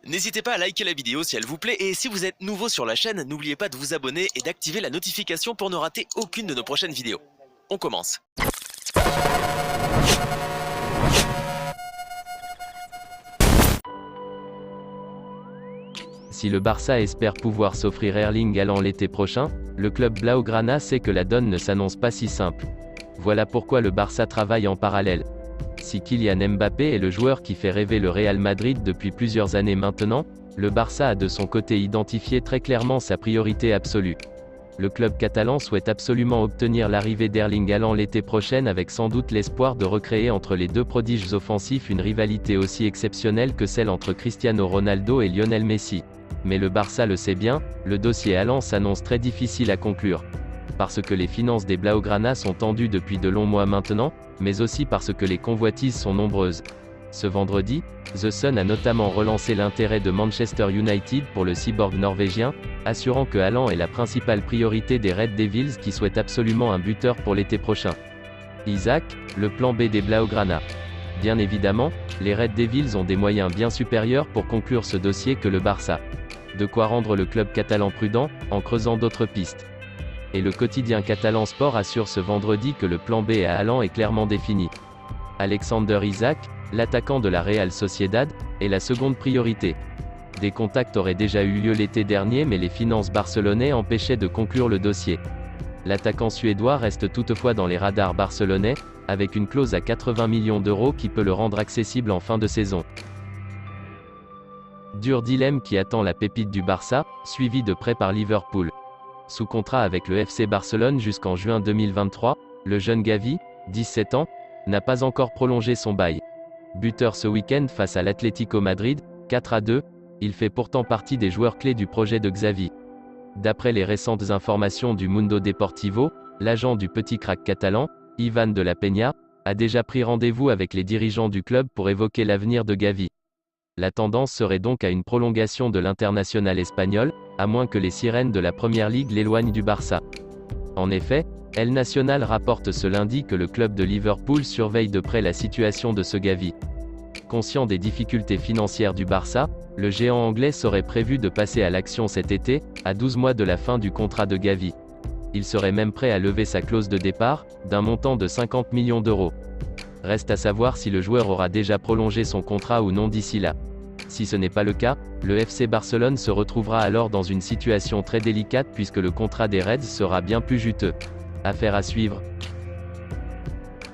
N'hésitez pas à liker la vidéo si elle vous plaît et si vous êtes nouveau sur la chaîne, n'oubliez pas de vous abonner et d'activer la notification pour ne rater aucune de nos prochaines vidéos. On commence. Si le Barça espère pouvoir s'offrir Erling Haaland l'été prochain, le club Blaugrana sait que la donne ne s'annonce pas si simple. Voilà pourquoi le Barça travaille en parallèle. Si Kylian Mbappé est le joueur qui fait rêver le Real Madrid depuis plusieurs années maintenant, le Barça a de son côté identifié très clairement sa priorité absolue. Le club catalan souhaite absolument obtenir l'arrivée d'Erling Haaland l'été prochain avec sans doute l'espoir de recréer entre les deux prodiges offensifs une rivalité aussi exceptionnelle que celle entre Cristiano Ronaldo et Lionel Messi. Mais le Barça le sait bien, le dossier Haaland s'annonce très difficile à conclure. Parce que les finances des Blaugrana sont tendues depuis de longs mois maintenant, mais aussi parce que les convoitises sont nombreuses. Ce vendredi, The Sun a notamment relancé l'intérêt de Manchester United pour le cyborg norvégien, assurant que Haaland est la principale priorité des Red Devils qui souhaitent absolument un buteur pour l'été prochain. Isaac, le plan B des Blaugrana. Bien évidemment, les Red Devils ont des moyens bien supérieurs pour conclure ce dossier que le Barça. De quoi rendre le club catalan prudent, en creusant d'autres pistes. Et le quotidien catalan Sport assure ce vendredi que le plan B à Haaland est clairement défini. Alexander Isaac, l'attaquant de la Real Sociedad, est la seconde priorité. Des contacts auraient déjà eu lieu l'été dernier mais les finances barcelonais empêchaient de conclure le dossier. L'attaquant suédois reste toutefois dans les radars barcelonais, avec une clause à 80 millions d'euros qui peut le rendre accessible en fin de saison. Dur dilemme qui attend la pépite du Barça, suivi de près par Liverpool. Sous contrat avec le FC Barcelone jusqu'en juin 2023, le jeune Gavi, 17 ans, n'a pas encore prolongé son bail. Buteur ce week-end face à l'Atlético Madrid, 4-2, il fait pourtant partie des joueurs clés du projet de Xavi. D'après les récentes informations du Mundo Deportivo, l'agent du petit crack catalan, Ivan de la Peña, a déjà pris rendez-vous avec les dirigeants du club pour évoquer l'avenir de Gavi. La tendance serait donc à une prolongation de l'international espagnol, à moins que les sirènes de la Première Ligue l'éloignent du Barça. En effet, El Nacional rapporte ce lundi que le club de Liverpool surveille de près la situation de ce Gavi. Conscient des difficultés financières du Barça, le géant anglais serait prévu de passer à l'action cet été, à 12 mois de la fin du contrat de Gavi. Il serait même prêt à lever sa clause de départ, d'un montant de 50 millions d'euros. Reste à savoir si le joueur aura déjà prolongé son contrat ou non d'ici là. Si ce n'est pas le cas, le FC Barcelone se retrouvera alors dans une situation très délicate puisque le contrat des Reds sera bien plus juteux. Affaire à suivre.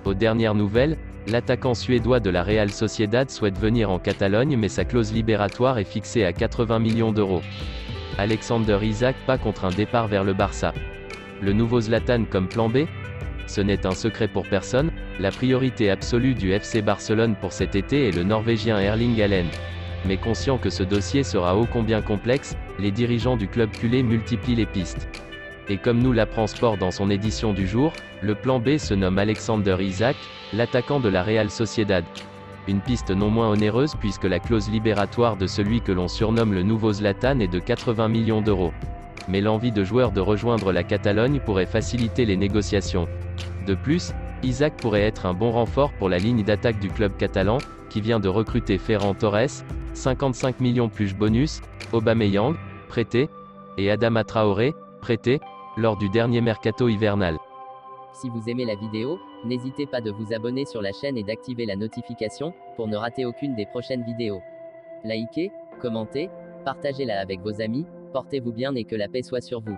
Aux dernières nouvelles, l'attaquant suédois de la Real Sociedad souhaite venir en Catalogne mais sa clause libératoire est fixée à 80 millions d'euros. Alexander Isaac pas contre un départ vers le Barça. Le nouveau Zlatan comme plan B ? Ce n'est un secret pour personne, la priorité absolue du FC Barcelone pour cet été est le Norvégien Erling Haaland. Mais conscient que ce dossier sera ô combien complexe, les dirigeants du club culé multiplient les pistes. Et comme nous l'apprend Sport dans son édition du jour, le plan B se nomme Alexander Isaac, l'attaquant de la Real Sociedad. Une piste non moins onéreuse puisque la clause libératoire de celui que l'on surnomme le nouveau Zlatan est de 80 millions d'euros. Mais l'envie de joueur de rejoindre la Catalogne pourrait faciliter les négociations. De plus, Isaac pourrait être un bon renfort pour la ligne d'attaque du club catalan, qui vient de recruter Ferran Torres, 55 millions plus bonus, Aubameyang, prêté, et Adama Traoré, prêté, lors du dernier mercato hivernal. Si vous aimez la vidéo, n'hésitez pas de vous abonner sur la chaîne et d'activer la notification, pour ne rater aucune des prochaines vidéos. Likez, commentez, partagez-la avec vos amis, portez-vous bien et que la paix soit sur vous.